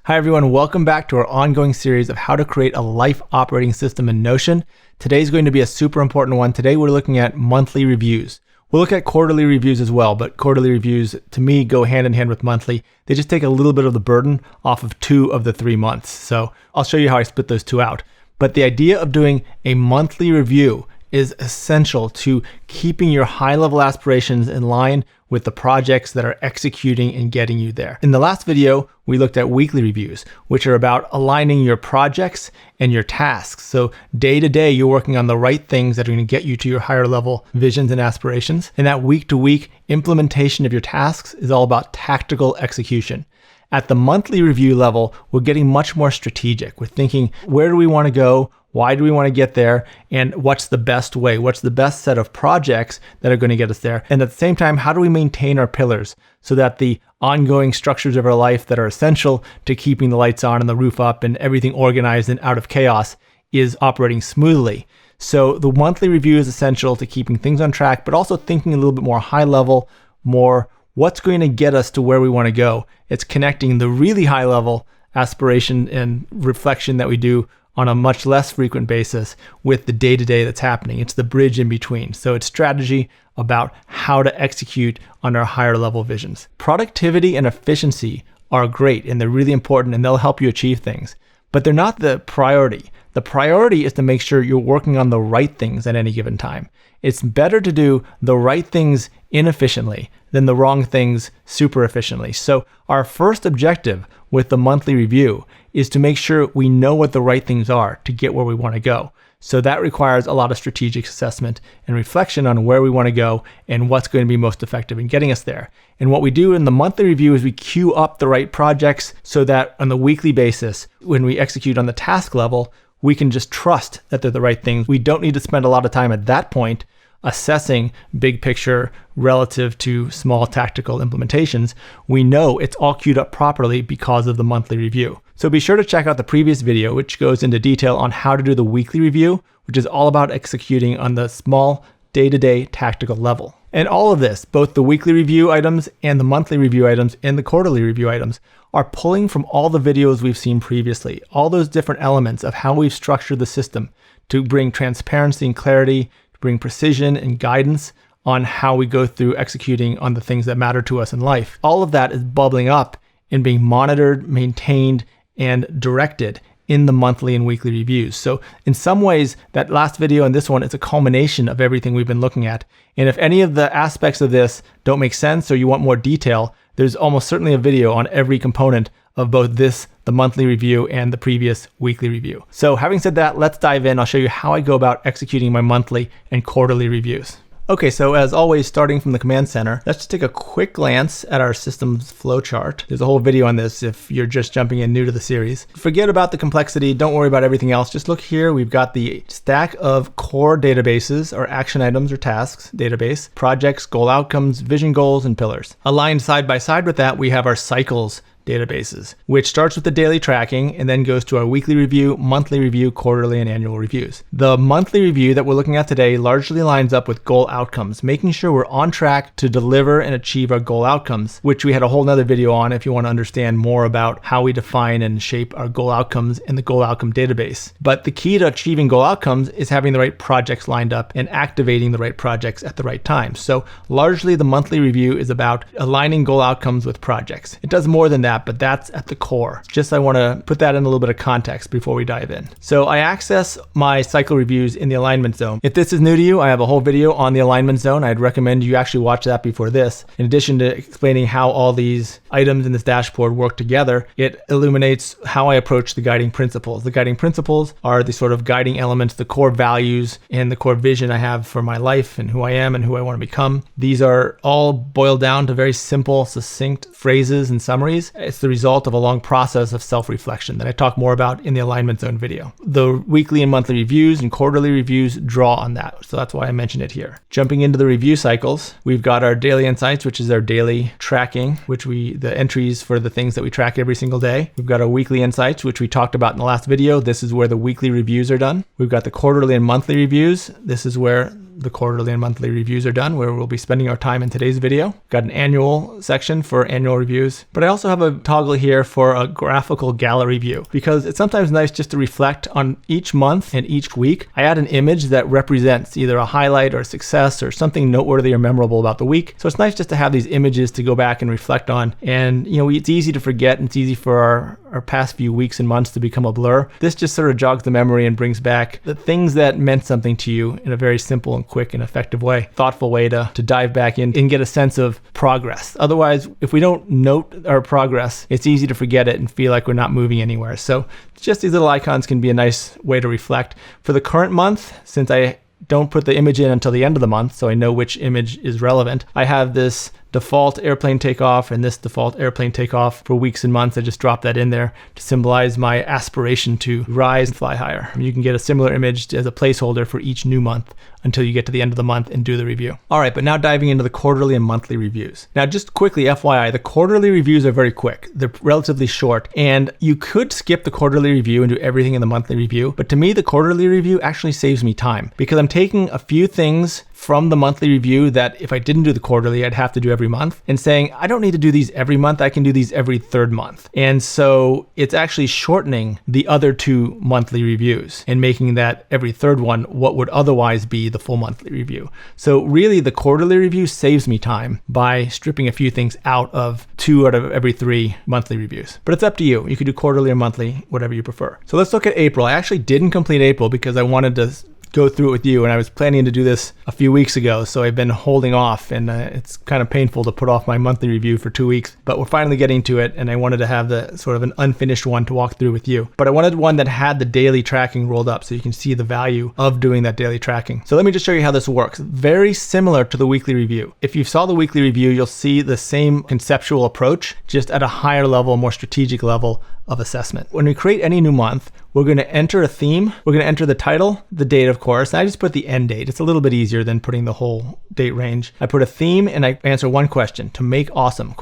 Hi everyone, welcome back to our ongoing series of how to create a life operating system in Notion. Today's going to be a super important one. Today we're looking at monthly reviews. We'll look at quarterly reviews as well, but quarterly reviews to me go hand in hand with monthly. They just take a little bit of the burden off of 2 of the 3 months. So I'll show you how I split those 2 out. But the idea of doing a monthly review is essential to keeping your high-level aspirations in line with the projects that are executing and getting you there. In the last video, we looked at weekly reviews, which are about aligning your projects and your tasks. So day to day, you're working on the right things that are going to get you to your higher level visions and aspirations. And that week to week implementation of your tasks is all about tactical execution. At the monthly review level, we're getting much more strategic. We're thinking, where do we want to go? Why do we want to get there? And what's the best way? What's the best set of projects that are going to get us there? And at the same time, how do we maintain our pillars so that the ongoing structures of our life that are essential to keeping the lights on and the roof up and everything organized and out of chaos is operating smoothly? So the monthly review is essential to keeping things on track, but also thinking a little bit more high level, more what's going to get us to where we want to go. It's connecting the really high level aspiration and reflection that we do on a much less frequent basis with the day-to-day that's happening. It's the bridge in between. So it's strategy about how to execute on our higher level visions. Productivity and efficiency are great and they're really important and they'll help you achieve things, but they're not the priority. The priority is to make sure you're working on the right things at any given time. It's better to do the right things inefficiently than the wrong things super efficiently. So our first objective with the monthly review is to make sure we know what the right things are to get where we want to go. So that requires a lot of strategic assessment and reflection on where we want to go and what's going to be most effective in getting us there. And what we do in the monthly review is we queue up the right projects so that on the weekly basis, when we execute on the task level, we can just trust that they're the right things. We don't need to spend a lot of time at that point assessing big picture relative to small tactical implementations. We know it's all queued up properly because of the monthly review. So be sure to check out the previous video, which goes into detail on how to do the weekly review, which is all about executing on the small day-to-day tactical level. And all of this, both the weekly review items and the monthly review items and the quarterly review items, are pulling from all the videos we've seen previously, all those different elements of how we've structured the system to bring transparency and clarity, to bring precision and guidance on how we go through executing on the things that matter to us in life. All of that is bubbling up and being monitored, maintained, and directed in the monthly and weekly reviews. So in some ways, that last video and this one is a culmination of everything we've been looking at. And if any of the aspects of this don't make sense or you want more detail, there's almost certainly a video on every component of both this, the monthly review, and the previous weekly review. So having said that, let's dive in. I'll show you how I go about executing my monthly and quarterly reviews. Okay, so as always, starting from the command center, let's just take a quick glance at our system's flowchart. There's a whole video on this if you're just jumping in new to the series. Forget about the complexity, don't worry about everything else. Just look here, we've got the stack of core databases or action items or tasks database, projects, goal outcomes, vision goals, and pillars. Aligned side by side with that, we have our cycles databases, which starts with the daily tracking and then goes to our weekly review, monthly review, quarterly, and annual reviews. The monthly review that we're looking at today largely lines up with goal outcomes, making sure we're on track to deliver and achieve our goal outcomes, which we had a whole nother video on if you want to understand more about how we define and shape our goal outcomes in the goal outcome database. But the key to achieving goal outcomes is having the right projects lined up and activating the right projects at the right time. So largely the monthly review is about aligning goal outcomes with projects. It does more than that, but that's at the core. Just I want to put that in a little bit of context before we dive in. So I access my cycle reviews in the alignment zone. If this is new to you, I have a whole video on the alignment zone. I'd recommend you actually watch that before this. In addition to explaining how all these items in this dashboard work together, it illuminates how I approach the guiding principles. The guiding principles are the sort of guiding elements, the core values and the core vision I have for my life and who I am and who I want to become. These are all boiled down to very simple, succinct phrases and summaries. It's the result of a long process of self-reflection that I talk more about in the alignment zone video. The weekly and monthly reviews and quarterly reviews draw on that, so that's why I mentioned it here. Jumping into the review cycles, we've got our daily insights, which is our daily tracking, the entries for the things that we track every single day. We've got our weekly insights, which we talked about in the last video. This is where the weekly reviews are done. We've got the quarterly and monthly reviews. This is where the quarterly and monthly reviews are done, where we'll be spending our time in today's video. Got an annual section for annual reviews, but I also have a toggle here for a graphical gallery view, because it's sometimes nice just to reflect on each month and each week. I add an image that represents either a highlight or a success or something noteworthy or memorable about the week. So it's nice just to have these images to go back and reflect on. And it's easy to forget, and it's easy for our past few weeks and months to become a blur. This just sort of jogs the memory and brings back the things that meant something to you in a very simple and quick and effective way, thoughtful way to dive back in and get a sense of progress. Otherwise, if we don't note our progress, it's easy to forget it and feel like we're not moving anywhere. So just these little icons can be a nice way to reflect. For the current month, since I don't put the image in until the end of the month, so I know which image is relevant, I have this default airplane takeoff and this default airplane takeoff for weeks and months. I just dropped that in there to symbolize my aspiration to rise and fly higher. You can get a similar image as a placeholder for each new month until you get to the end of the month and do the review. All right, but now diving into the quarterly and monthly reviews. Now, just quickly, FYI, the quarterly reviews are very quick. They're relatively short, and you could skip the quarterly review and do everything in the monthly review. But to me, the quarterly review actually saves me time, because I'm taking a few things from the monthly review that if I didn't do the quarterly, I'd have to do every month, and saying, I don't need to do these every month. I can do these every third month. And so it's actually shortening the other two monthly reviews and making that every third one what would otherwise be the full monthly review. So really, the quarterly review saves me time by stripping a few things out of 2 out of every 3 monthly reviews. But it's up to you. You could do quarterly or monthly, whatever you prefer. So let's look at April. I actually didn't complete April because I wanted to go through it with you, and I was planning to do this a few weeks ago, so I've been holding off, and it's kind of painful to put off my monthly review for 2 weeks, but we're finally getting to it, and I wanted to have the sort of an unfinished one to walk through with you. But I wanted one that had the daily tracking rolled up so you can see the value of doing that daily tracking. So let me just show you how this works. Very similar to the weekly review. If you saw the weekly review, you'll see the same conceptual approach, just at a higher level, more strategic level of assessment. When we create any new month, we're going to enter a theme. We're going to enter the title, the date, of course. I just put the end date. It's a little bit easier than putting the whole date range. I put a theme and I answer one question: to make awesome, ?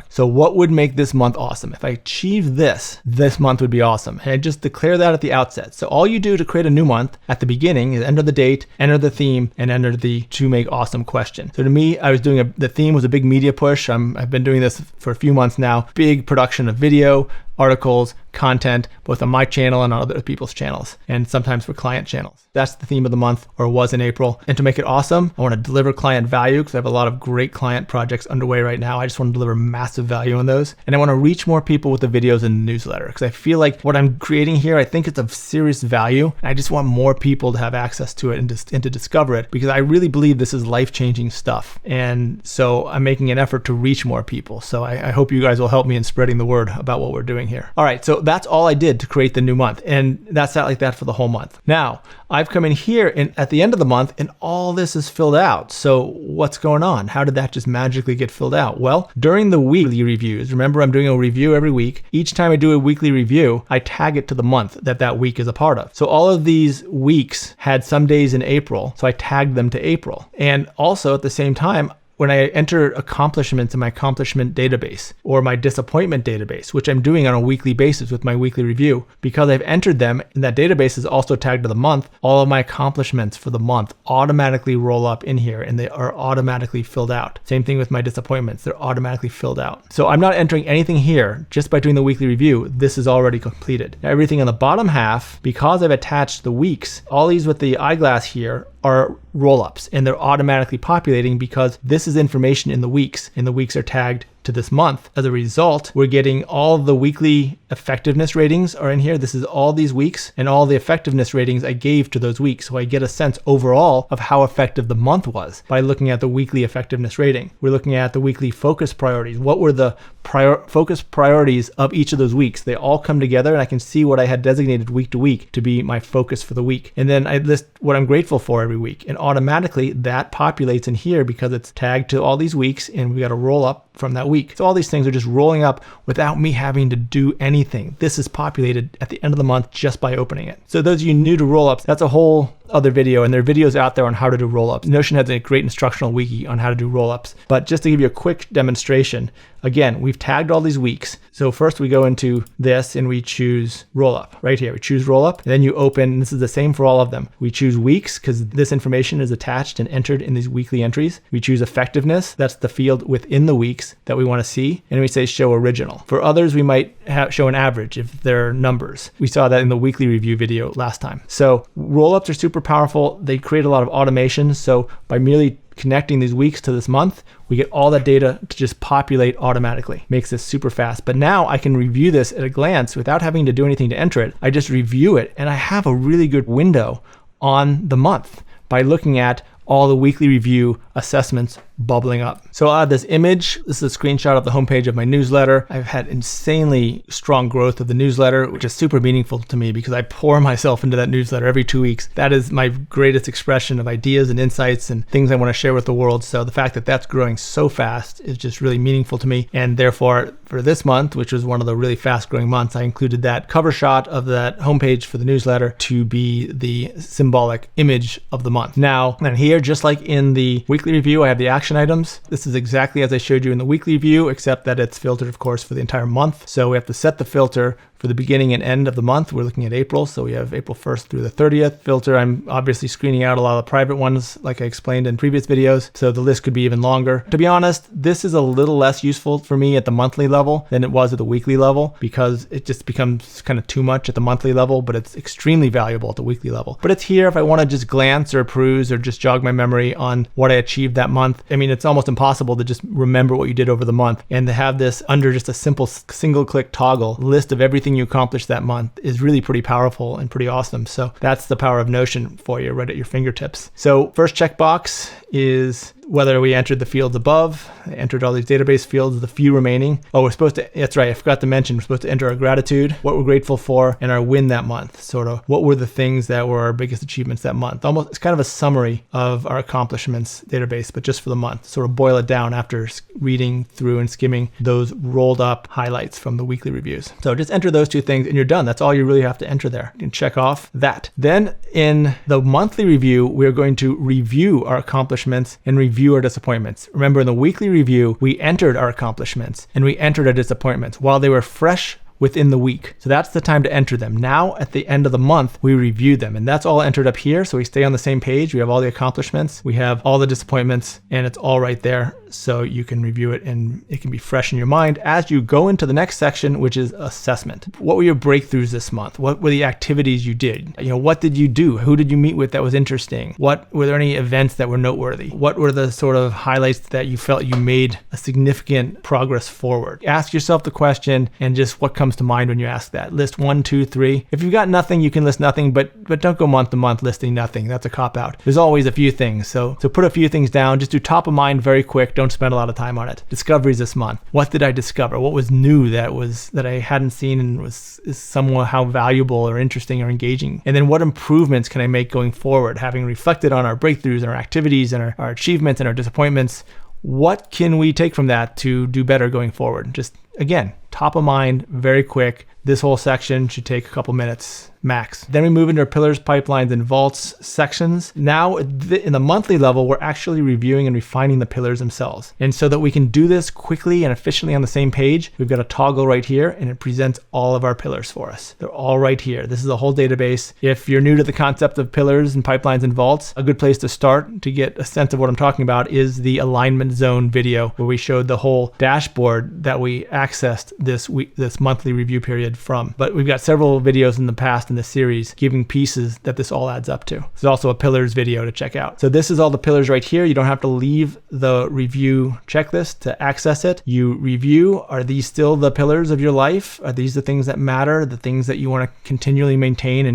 So what would make this month awesome? If I achieve this month would be awesome. And I just declare that at the outset. So all you do to create a new month at the beginning is enter the date, enter the theme, and enter the to make awesome question. So to me, I was doing the theme was a big media push. I've been doing this for a few months now. Big production of video, articles, content, both on my channel and on other people's channels, and sometimes for client channels. That's the theme of the month, or was in April. And to make it awesome, I want to deliver client value, because I have a lot of great client projects underway right now. I just want to deliver massive value on those. And I want to reach more people with the videos and the newsletter, because I feel like what I'm creating here, I think it's of serious value. I just want more people to have access to it and to discover it, because I really believe this is life-changing stuff. And so I'm making an effort to reach more people. So I hope you guys will help me in spreading the word about what we're doing here. All right, so that's all I did to create the new month, and that's not like that for the whole month. Now, I've come in here and at the end of the month, and all this is filled out. So what's going on? How did that just magically get filled out? Well, during the weekly reviews, remember I'm doing a review every week. Each time I do a weekly review, I tag it to the month that week is a part of. So all of these weeks had some days in April, so I tagged them to April. And also at the same time, when I enter accomplishments in my accomplishment database or my disappointment database, which I'm doing on a weekly basis with my weekly review, because I've entered them and that database is also tagged to the month, all of my accomplishments for the month automatically roll up in here and they are automatically filled out. Same thing with my disappointments, they're automatically filled out. So I'm not entering anything here. Just by doing the weekly review, this is already completed. Now, everything on the bottom half, because I've attached the weeks, all these with the eyeglass here are roll-ups, and they're automatically populating because this is information in the weeks, and the weeks are tagged to this month. As a result, we're getting all the weekly effectiveness ratings are in here. This is all these weeks and all the effectiveness ratings I gave to those weeks. So I get a sense overall of how effective the month was by looking at the weekly effectiveness rating. We're looking at the weekly focus priorities. What were the focus priorities of each of those weeks? They all come together and I can see what I had designated week to week to be my focus for the week. And then I list what I'm grateful for every week. And automatically that populates in here because it's tagged to all these weeks and we got to roll up from that week. So all these things are just rolling up without me having to do anything. This is populated at the end of the month just by opening it. So those of you new to roll-ups, that's a whole other video, and there are videos out there on how to do roll-ups. Notion has a great instructional wiki on how to do roll-ups. But just to give you a quick demonstration, again, we've tagged all these weeks. So first we go into this and we choose roll-up right here. We choose roll-up, and then you open, this is the same for all of them. We choose weeks because this information is attached and entered in these weekly entries. We choose effectiveness. That's the field within the weeks that we want to see. And we say show original. For others, we might show an average if they're numbers. We saw that in the weekly review video last time. So roll-ups are super powerful. They create a lot of automation. So by merely connecting these weeks to this month, we get all that data to just populate automatically. Makes this super fast. But now I can review this at a glance without having to do anything to enter it. I just review it and I have a really good window on the month by looking at all the weekly review assessments bubbling up. So I'll add this image. This is a screenshot of the homepage of my newsletter. I've had insanely strong growth of the newsletter, which is super meaningful to me because I pour myself into that newsletter every 2 weeks. That is my greatest expression of ideas and insights and things I want to share with the world. So the fact that that's growing so fast is just really meaningful to me. And therefore, for this month, which was one of the really fast growing months, I included that cover shot of that homepage for the newsletter to be the symbolic image of the month. Now, and here, just like in the weekly review, I have the action items. This is exactly as I showed you in the weekly view, except that it's filtered, of course, for the entire month. So we have to set the filter for the beginning and end of the month. We're looking at April. So we have April 1st through the 30th. Filter, I'm obviously screening out a lot of the private ones, like I explained in previous videos. So the list could be even longer. To be honest, this is a little less useful for me at the monthly level than it was at the weekly level because it just becomes kind of too much at the monthly level, but it's extremely valuable at the weekly level. But it's here if I want to just glance or peruse or just jog my memory on what I achieved that month. I mean, it's almost impossible to just remember what you did over the month, and to have this under just a simple single click toggle list of everything you accomplished that month is really pretty powerful and pretty awesome. So that's the power of Notion for you right at your fingertips. So first checkbox is whether we entered the fields above. I entered all these database fields, the few remaining. Oh, we're supposed to, that's right, I forgot to mention, we're supposed to enter our gratitude, what we're grateful for, and our win that month. Sort of what were the things that were our biggest achievements that month. Almost, it's kind of a summary of our accomplishments database, but just for the month. Sort of boil it down after reading through and skimming those rolled up highlights from the weekly reviews. So just enter those two things and you're done. That's all you really have to enter there. You can check off that. Then in the monthly review, we're going to review our accomplishments and review our disappointments. Remember, in the weekly review, we entered our accomplishments and we entered our disappointments while they were fresh within the week. So that's the time to enter them. Now at the end of the month, we review them, and that's all entered up here. So we stay on the same page. We have all the accomplishments, we have all the disappointments, and it's all right there. So you can review it and it can be fresh in your mind as you go into the next section, which is assessment. What were your breakthroughs this month? What were the activities you did? What did you do? Who did you meet with that was interesting? What were there any events that were noteworthy? What were the sort of highlights that you felt you made a significant progress forward? Ask yourself the question and just what comes to mind when you ask that. List 1, 2, 3. If you've got nothing, you can list nothing, but don't go month to month listing nothing. That's a cop out. There's always a few things. So put a few things down. Just do top of mind very quick. Don't spend a lot of time on it. Discoveries this month. What did I discover? What was new that I hadn't seen and is somewhat how valuable or interesting or engaging? And then what improvements can I make going forward? Having reflected on our breakthroughs and our activities and our achievements and our disappointments, what can we take from that to do better going forward? Just again, top of mind, very quick. This whole section should take a couple minutes max. Then we move into our pillars, pipelines, and vaults sections. Now in the monthly level, we're actually reviewing and refining the pillars themselves. And so that we can do this quickly and efficiently on the same page, we've got a toggle right here and it presents all of our pillars for us. They're all right here. This is a whole database. If you're new to the concept of pillars and pipelines and vaults, a good place to start to get a sense of what I'm talking about is the alignment zone video where we showed the whole dashboard that we accessed this monthly review period from. But we've got several videos in the past in this series giving pieces that this all adds up to. There's also a pillars video to check out. So this is all the pillars right here. You don't have to leave the review checklist to access it. You review, are these still the pillars of your life? Are these the things that matter, the things that you want to continually maintain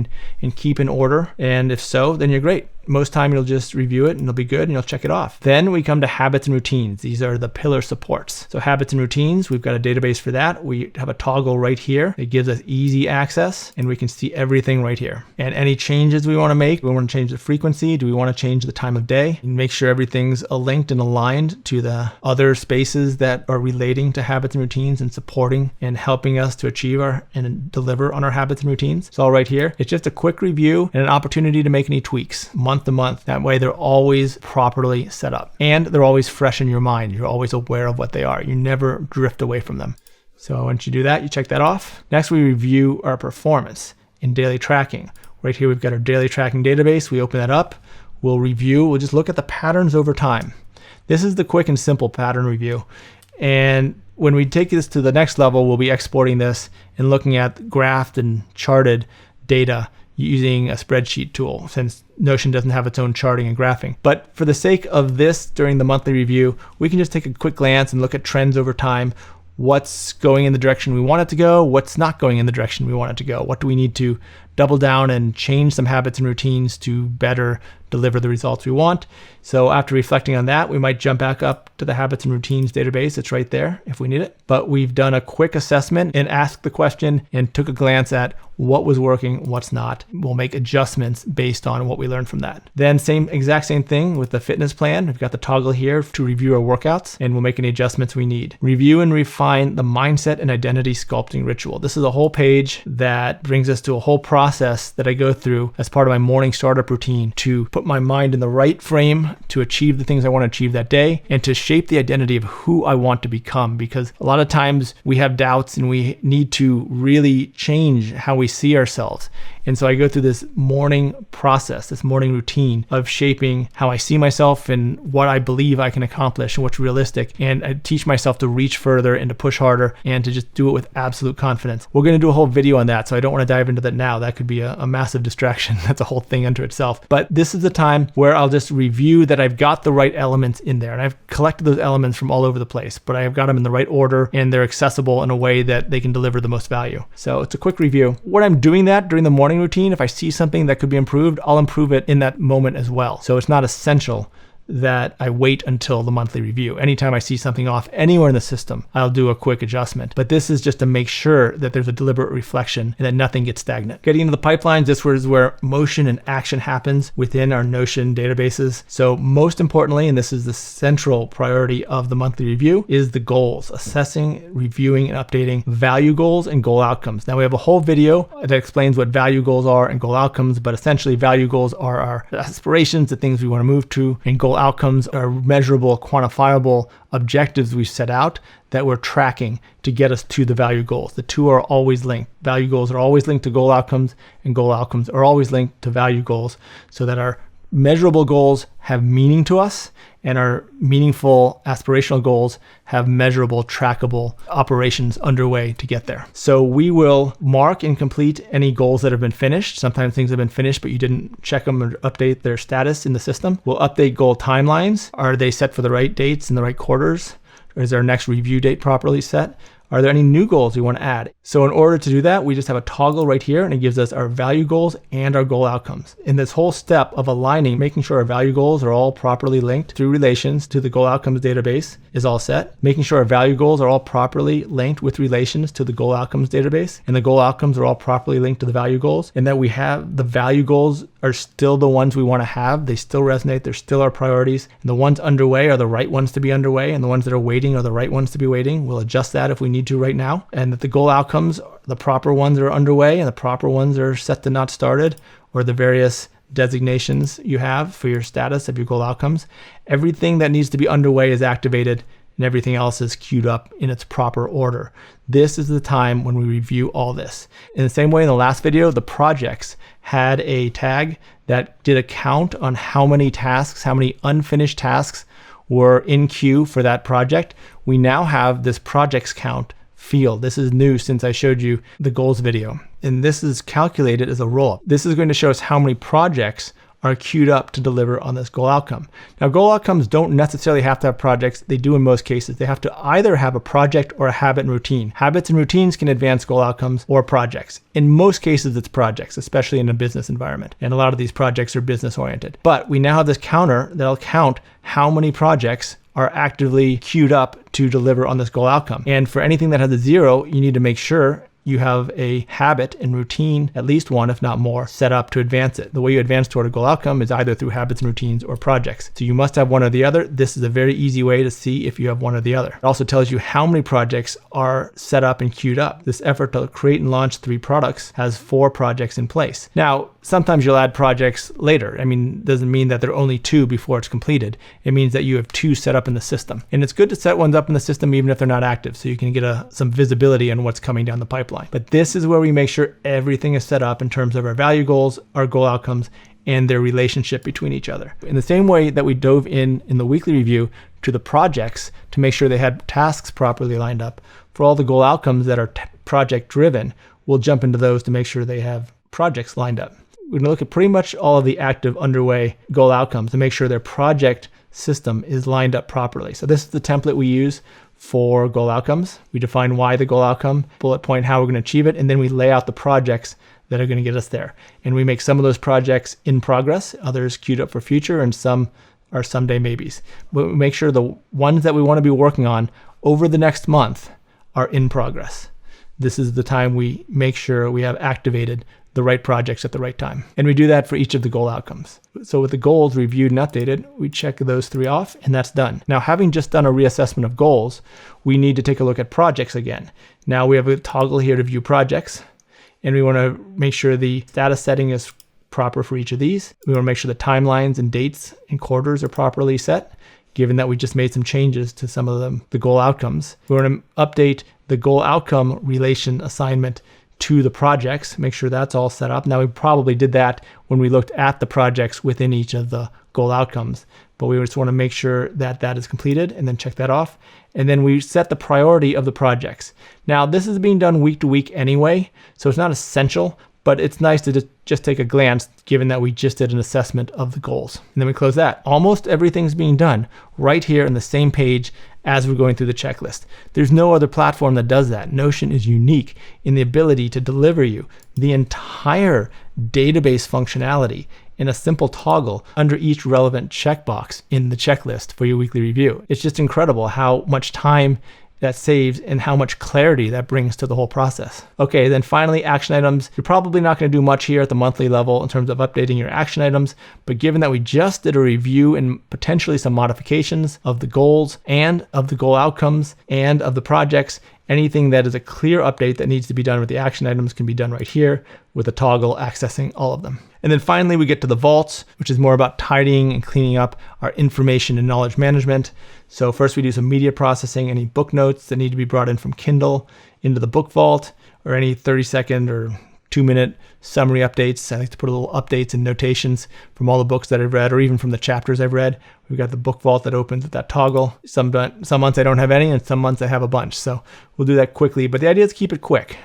and keep in order? And if so, then you're great. Most time you'll just review it and it'll be good and you'll check it off. Then we come to habits and routines. These are the pillar supports. So habits and routines, we've got a database for that. We have a toggle right here. It gives us easy access and we can see everything right here. And any changes we want to make, we want to change the frequency. Do we want to change the time of day? And make sure everything's linked and aligned to the other spaces that are relating to habits and routines and supporting and helping us to achieve and deliver on our habits and routines. It's all right here. It's just a quick review and an opportunity to make any tweaks month to month. That way they're always properly set up and they're always fresh in your mind. You're always aware of what they are. You never drift away from them. So once you do that, you check that off. Next, we review our performance in daily tracking. Right here, we've got our daily tracking database. We open that up. We'll review. We'll just look at the patterns over time. This is the quick and simple pattern review. And when we take this to the next level, we'll be exporting this and looking at graphed and charted data using a spreadsheet tool, since Notion doesn't have its own charting and graphing. But for the sake of this during the monthly review, we can just take a quick glance and look at trends over time. What's going in the direction we want it to go? What's not going in the direction we want it to go? What do we need to double down and change some habits and routines to better deliver the results we want? So after reflecting on that, we might jump back up to the habits and routines database. It's right there if we need it. But we've done a quick assessment and asked the question and took a glance at what was working, what's not. We'll make adjustments based on what we learned from that. Then exact same thing with the fitness plan. We've got the toggle here to review our workouts, and we'll make any adjustments we need. Review and refine the mindset and identity sculpting ritual. This is a whole page that brings us to a whole process that I go through as part of my morning startup routine to put my mind in the right frame to achieve the things I want to achieve that day and to shape the identity of who I want to become. Because a lot of times we have doubts and we need to really change how we see ourselves. And so I go through this morning process, this morning routine of shaping how I see myself and what I believe I can accomplish and what's realistic. And I teach myself to reach further and to push harder and to just do it with absolute confidence. We're going to do a whole video on that, so I don't want to dive into that now. That could be a massive distraction. That's a whole thing unto itself. But this is the time where I'll just review that I've got the right elements in there. And I've collected those elements from all over the place, but I've got them in the right order and they're accessible in a way that they can deliver the most value. So it's a quick review. When I'm doing that during the morning routine, if I see something that could be improved, I'll improve it in that moment as well. So it's not essential that I wait until the monthly review. Anytime I see something off anywhere in the system, I'll do a quick adjustment. But this is just to make sure that there's a deliberate reflection and that nothing gets stagnant. Getting into the pipelines, this is where motion and action happens within our Notion databases. So most importantly, and this is the central priority of the monthly review, is the goals. Assessing, reviewing, and updating value goals and goal outcomes. Now we have a whole video that explains what value goals are and goal outcomes, but essentially value goals are our aspirations, the things we want to move to, and goal outcomes are measurable, quantifiable objectives we set out that we're tracking to get us to the value goals. The two are always linked. Value goals are always linked to goal outcomes, and goal outcomes are always linked to value goals, so that our measurable goals have meaning to us and our meaningful aspirational goals have measurable, trackable operations underway to get there. So we will mark and complete any goals that have been finished. Sometimes things have been finished, but you didn't check them or update their status in the system. We'll update goal timelines. Are they set for the right dates and the right quarters? Or is our next review date properly set? Are there any new goals we want to add? So in order to do that, we just have a toggle right here and it gives us our value goals and our goal outcomes. In this whole step of aligning, making sure our value goals are all properly linked through relations to the goal outcomes database is all set. Making sure our value goals are all properly linked with relations to the goal outcomes database, and the goal outcomes are all properly linked to the value goals, and that we have the value goals are still the ones we want to have. They still resonate. They're still our priorities. And the ones underway are the right ones to be underway, and the ones that are waiting are the right ones to be waiting. We'll adjust that if we need to right now. And that the goal outcomes, the proper ones are underway and the proper ones are set to not started, or the various designations you have for your status of your goal outcomes. Everything that needs to be underway is activated and everything else is queued up in its proper order. This is the time when we review all this. In the same way in the last video, the projects had a tag that did a count on how many tasks, how many unfinished tasks were in queue for that project. We now have this projects count field. This is new since I showed you the goals video. And this is calculated as a roll-up. This is going to show us how many projects are queued up to deliver on this goal outcome. Now, goal outcomes don't necessarily have to have projects. They do in most cases. They have to either have a project or a habit and routine. Habits and routines can advance goal outcomes or projects. In most cases, it's projects, especially in a business environment. And a lot of these projects are business oriented. But we now have this counter that'll count how many projects are actively queued up to deliver on this goal outcome. And for anything that has a 0, you need to make sure you have a habit and routine, at least one, if not more, set up to advance it. The way you advance toward a goal outcome is either through habits and routines or projects. So you must have one or the other. This is a very easy way to see if you have one or the other. It also tells you how many projects are set up and queued up. This effort to create and launch 3 products has 4 projects in place. Now, sometimes you'll add projects later. It doesn't mean that there are only 2 before it's completed. It means that you have 2 set up in the system. And it's good to set ones up in the system even if they're not active, so you can get some visibility on what's coming down the pipeline. But this is where we make sure everything is set up in terms of our value goals, our goal outcomes, and their relationship between each other. In the same way that we dove in the weekly review to the projects to make sure they had tasks properly lined up, for all the goal outcomes that are project driven, we'll jump into those to make sure they have projects lined up. We're going to look at pretty much all of the active underway goal outcomes to make sure their project system is lined up properly. So this is the template we use for goal outcomes. We define why the goal outcome, bullet point how we're going to achieve it, and then we lay out the projects that are going to get us there. And we make some of those projects in progress, others queued up for future, and some are someday maybes. But we make sure the ones that we want to be working on over the next month are in progress. This is the time we make sure we have activated the right projects at the right time. And we do that for each of the goal outcomes. So with the goals reviewed and updated, we check those 3 off, and that's done. Now, having just done a reassessment of goals, we need to take a look at projects again. Now we have a toggle here to view projects, and we want to make sure the status setting is proper for each of these. We want to make sure the timelines and dates and quarters are properly set, given that we just made some changes to some of them, the goal outcomes. We want to update the goal outcome relation assignment to the projects, make sure that's all set up. Now, we probably did that when we looked at the projects within each of the goal outcomes, but we just want to make sure that that is completed and then check that off. And then we set the priority of the projects. Now, this is being done week to week anyway, so it's not essential, but it's nice to just take a glance given that we just did an assessment of the goals. And then we close that. Almost everything's being done right here on the same page as we're going through the checklist. There's no other platform that does that. Notion is unique in the ability to deliver you the entire database functionality in a simple toggle under each relevant checkbox in the checklist for your weekly review. It's just incredible how much time that saves and how much clarity that brings to the whole process. Okay, then finally, action items. You're probably not going to do much here at the monthly level in terms of updating your action items, but given that we just did a review and potentially some modifications of the goals and of the goal outcomes and of the projects, anything that is a clear update that needs to be done with the action items can be done right here with a toggle accessing all of them. And then finally, we get to the vaults, which is more about tidying and cleaning up our information and knowledge management. So first we do some media processing, any book notes that need to be brought in from Kindle into the book vault, or any 30-second or 2-minute summary updates. I like to put a little updates and notations from all the books that I've read, or even from the chapters I've read. We've got the book vault that opens with that toggle. Some months I don't have any, and some months I have a bunch. So we'll do that quickly. But the idea is keep it quick.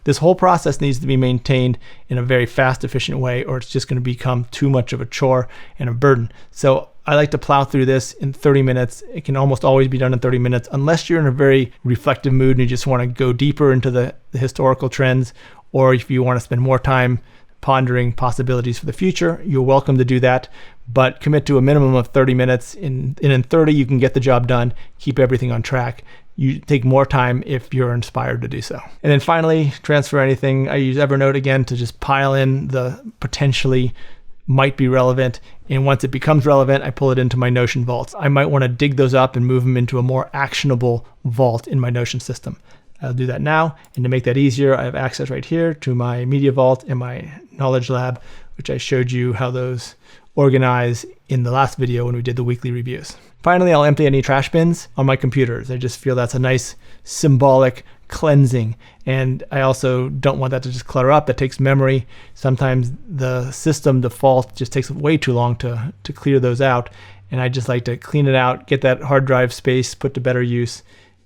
This whole process needs to be maintained in a very fast, efficient way, or it's just going to become too much of a chore and a burden. So I like to plow through this in 30 minutes. It can almost always be done in 30 minutes, unless you're in a very reflective mood and you just want to go deeper into the historical trends, or if you want to spend more time pondering possibilities for the future, you're welcome to do that. But commit to a minimum of 30 minutes. In 30, you can get the job done, keep everything on track. You take more time if you're inspired to do so. And then finally, transfer anything. I use Evernote again to just pile in the potentially might be relevant. And once it becomes relevant, I pull it into my Notion vaults. I might want to dig those up and move them into a more actionable vault in my Notion system. I'll do that now. And to make that easier, I have access right here to my media vault and my knowledge lab, which I showed you how those organize in the last video when we did the weekly reviews. Finally, I'll empty any trash bins on my computers. I just feel that's a nice symbolic cleansing. And I also don't want that to just clutter up. That takes memory. Sometimes the system default just takes way too long to clear those out. And I just like to clean it out, get that hard drive space put to better use,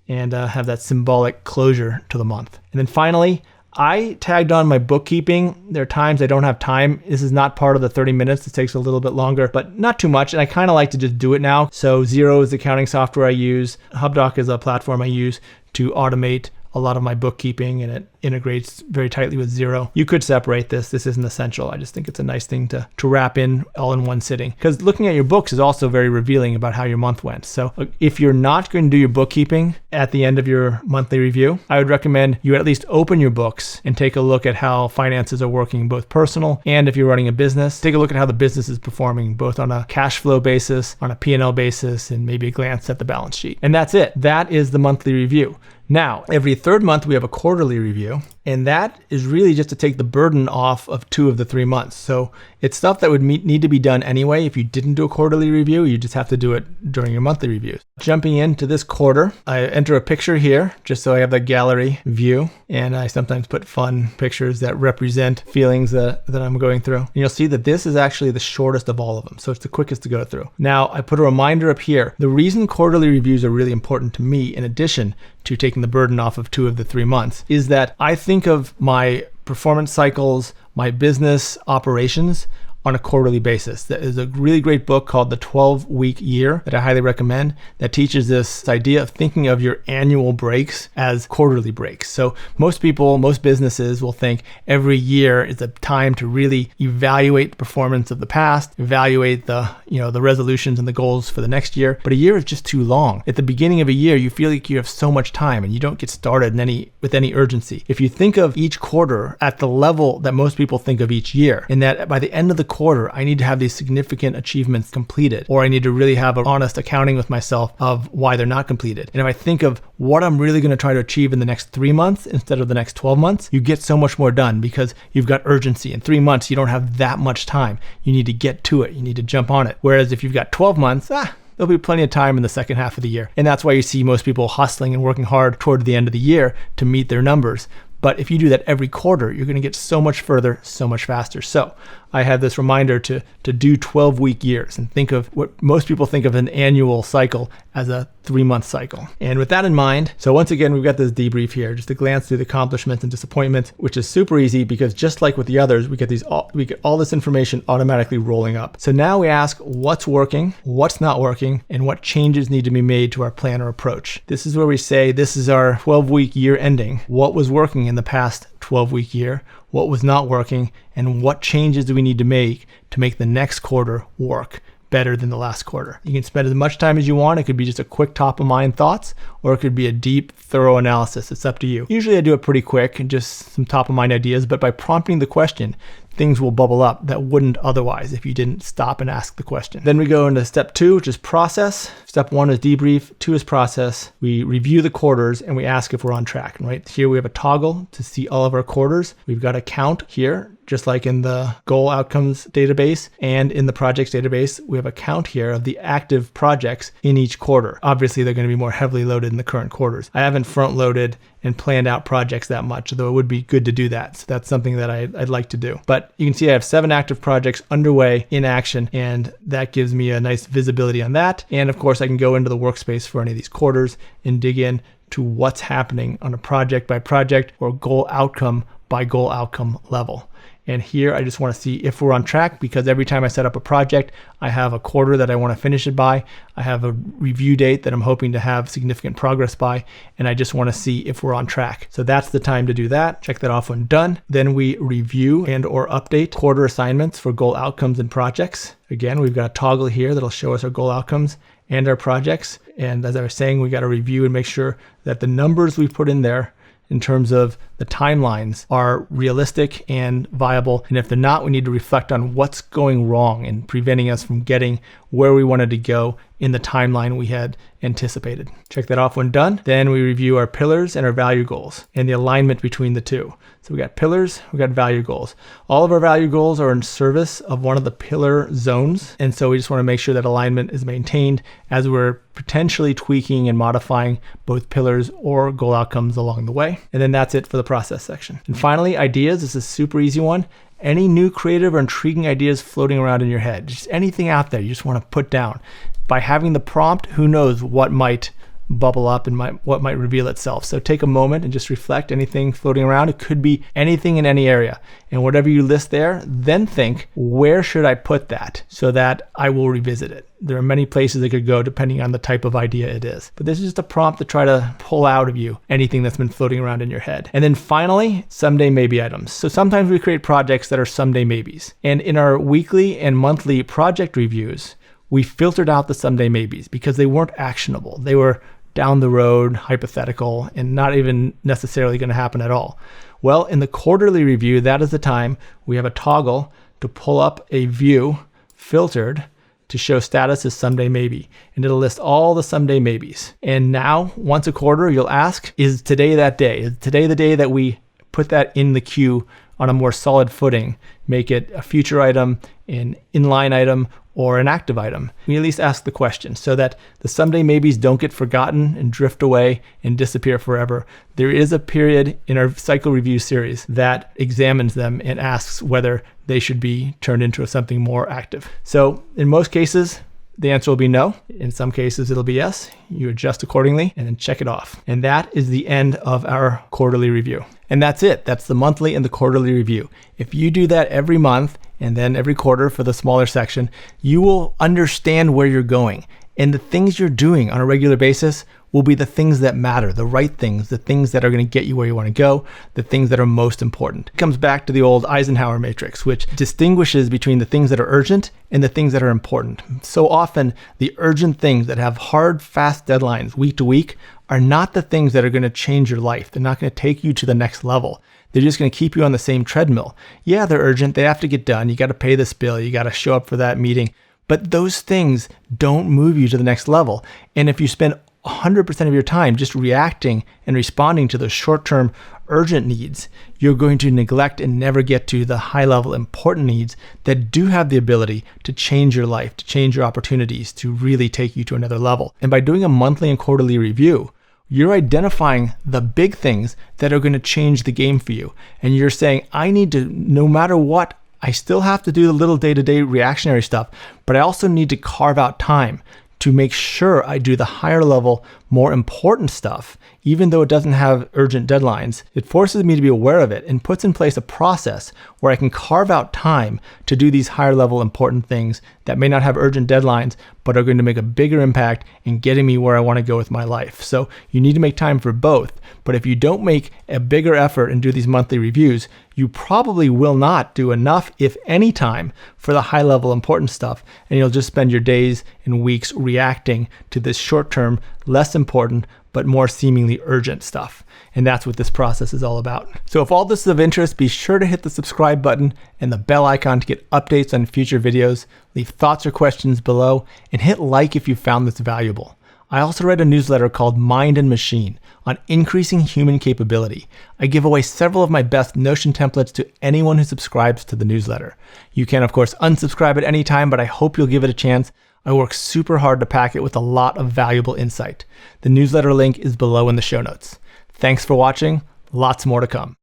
and have that symbolic closure to the month. And then finally, I tagged on my bookkeeping. There are times I don't have time. This is not part of the 30 minutes. It takes a little bit longer, but not too much. And I kind of like to just do it now. So Xero is the accounting software I use. HubDoc is a platform I use to automate a lot of my bookkeeping, and it integrates very tightly with Xero. You could separate this. This isn't essential. I just think it's a nice thing to wrap in all in one sitting, because looking at your books is also very revealing about how your month went. So if you're not going to do your bookkeeping at the end of your monthly review, I would recommend you at least open your books and take a look at how finances are working, both personal and if you're running a business. Take a look at how the business is performing, both on a cash flow basis, on a P&L basis, and maybe a glance at the balance sheet. And that's it. That is the monthly review. Now, every third month, we have a quarterly review, and that is really just to take the burden off of 2 of the 3 months. So it's stuff that would need to be done anyway. If you didn't do a quarterly review, you just have to do it during your monthly reviews. Jumping into this quarter, I enter a picture here just so I have the gallery view, and I sometimes put fun pictures that represent feelings that I'm going through. And you'll see that this is actually the shortest of all of them, so it's the quickest to go through. Now, I put a reminder up here. The reason quarterly reviews are really important to me, in addition to taking the burden off of 2 of the 3 months, is that I think of my performance cycles, my business operations on a quarterly basis. There is a really great book called The 12-Week Year that I highly recommend that teaches this idea of thinking of your annual breaks as quarterly breaks. So most people, most businesses will think every year is a time to really evaluate the performance of the past, evaluate the resolutions and the goals for the next year. But a year is just too long. At the beginning of a year, you feel like you have so much time and you don't get started with any urgency. If you think of each quarter at the level that most people think of each year, and that by the end of the quarter, I need to have these significant achievements completed, or I need to really have an honest accounting with myself of why they're not completed. And if I think of what I'm really going to try to achieve in the next 3 months instead of the next 12 months, you get so much more done because you've got urgency. In 3 months, you don't have that much time. You need to get to it. You need to jump on it. Whereas if you've got 12 months, there'll be plenty of time in the second half of the year. And that's why you see most people hustling and working hard toward the end of the year to meet their numbers. But if you do that every quarter, you're going to get so much further, so much faster. So I have this reminder to do 12-week years and think of what most people think of an annual cycle as a 3-month cycle. And with that in mind, so once again, we've got this debrief here, just a glance through the accomplishments and disappointments, which is super easy because just like with the others, we get all this information automatically rolling up. So now we ask what's working, what's not working, and what changes need to be made to our plan or approach. This is where we say this is our 12-week year ending. What was working in the past 12-week year? What was not working? And what changes do we need to make the next quarter work better than the last quarter? You can spend as much time as you want. It could be just a quick top of mind thoughts, or it could be a deep, thorough analysis. It's up to you. Usually I do it pretty quick and just some top of mind ideas, but by prompting the question, things will bubble up that wouldn't otherwise if you didn't stop and ask the question. Then we go into step 2, which is process. Step 1 is debrief, 2 is process. We review the quarters and we ask if we're on track. Right here we have a toggle to see all of our quarters. We've got a count here, just like in the goal outcomes database and in the projects database, we have a count here of the active projects in each quarter. Obviously, they're going to be more heavily loaded in the current quarters. I haven't front loaded and planned out projects that much, though it would be good to do that. So that's something that I'd like to do. But you can see I have 7 active projects underway in action, and that gives me a nice visibility on that. And of course, I can go into the workspace for any of these quarters and dig in to what's happening on a project by project or goal outcome by goal outcome level. And here I just want to see if we're on track, because every time I set up a project, I have a quarter that I want to finish it by. I have a review date that I'm hoping to have significant progress by, and I just want to see if we're on track. So that's the time to do that. Check that off when done. Then we review and or update quarter assignments for goal outcomes and projects. Again, we've got a toggle here that'll show us our goal outcomes and our projects. And as I was saying, we got to review and make sure that the numbers we've put in there in terms of the timelines are realistic and viable. And if they're not, we need to reflect on what's going wrong and preventing us from getting where we wanted to go in the timeline we had anticipated. Check that off when done. Then we review our pillars and our value goals and the alignment between the two. So we got pillars, we got value goals. All of our value goals are in service of one of the pillar zones. And so we just want to make sure that alignment is maintained as we're potentially tweaking and modifying both pillars or goal outcomes along the way. And then that's it for the process section. And finally, ideas. This is a super easy one. Any new creative or intriguing ideas floating around in your head, just anything out there you just want to put down. By having the prompt, who knows what might bubble up and what might reveal itself. So take a moment and just reflect. Anything floating around, it could be anything in any area. And whatever you list there, then think, where should I put that so that I will revisit it? There are many places it could go depending on the type of idea it is. But this is just a prompt to try to pull out of you anything that's been floating around in your head. And then finally, someday maybe items. So sometimes we create projects that are someday maybes. And in our weekly and monthly project reviews, we filtered out the someday maybes because they weren't actionable. They were down the road, hypothetical, and not even necessarily going to happen at all. Well, in the quarterly review, that is the time we have a toggle to pull up a view filtered to show status as someday maybe. And it'll list all the someday maybes. And now, once a quarter, you'll ask, is today that day? Is today the day that we put that in the queue on a more solid footing? Make it a future item, an inline item, or an active item. We at least ask the question so that the someday maybes don't get forgotten and drift away and disappear forever. There is a period in our cycle review series that examines them and asks whether they should be turned into something more active. So in most cases, the answer will be no. In some cases, it'll be yes. You adjust accordingly and then check it off. And that is the end of our quarterly review. And that's it. That's the monthly and the quarterly review. If you do that every month and then every quarter for the smaller section, you will understand where you're going. And the things you're doing on a regular basis will be the things that matter, the right things, the things that are going to get you where you want to go, the things that are most important. It comes back to the old Eisenhower matrix, which distinguishes between the things that are urgent and the things that are important. So often, the urgent things that have hard, fast deadlines week to week are not the things that are going to change your life. They're not going to take you to the next level. They're just going to keep you on the same treadmill. Yeah, they're urgent. They have to get done. You got to pay this bill. You got to show up for that meeting. But those things don't move you to the next level. And if you spend 100% of your time just reacting and responding to those short-term urgent needs, you're going to neglect and never get to the high-level important needs that do have the ability to change your life, to change your opportunities, to really take you to another level. And by doing a monthly and quarterly review, you're identifying the big things that are going to change the game for you. And you're saying, I need to, no matter what, I still have to do the little day-to-day reactionary stuff, but I also need to carve out time to make sure I do the higher level, more important stuff, even though it doesn't have urgent deadlines. It forces me to be aware of it and puts in place a process where I can carve out time to do these higher level important things that may not have urgent deadlines, but are going to make a bigger impact in getting me where I want to go with my life. So you need to make time for both. But if you don't make a bigger effort and do these monthly reviews, you probably will not do enough, if any, time for the high level important stuff. And you'll just spend your days and weeks reacting to this short-term, less important, but more seemingly urgent stuff. And that's what this process is all about. So if all this is of interest, be sure to hit the subscribe button and the bell icon to get updates on future videos. Leave thoughts or questions below and hit like if you found this valuable. I also read a newsletter called Mind and Machine on increasing human capability. I give away several of my best Notion templates to anyone who subscribes to the newsletter. You can, of course, unsubscribe at any time, but I hope you'll give it a chance. I work super hard to pack it with a lot of valuable insight. The newsletter link is below in the show notes. Thanks for watching. Lots more to come.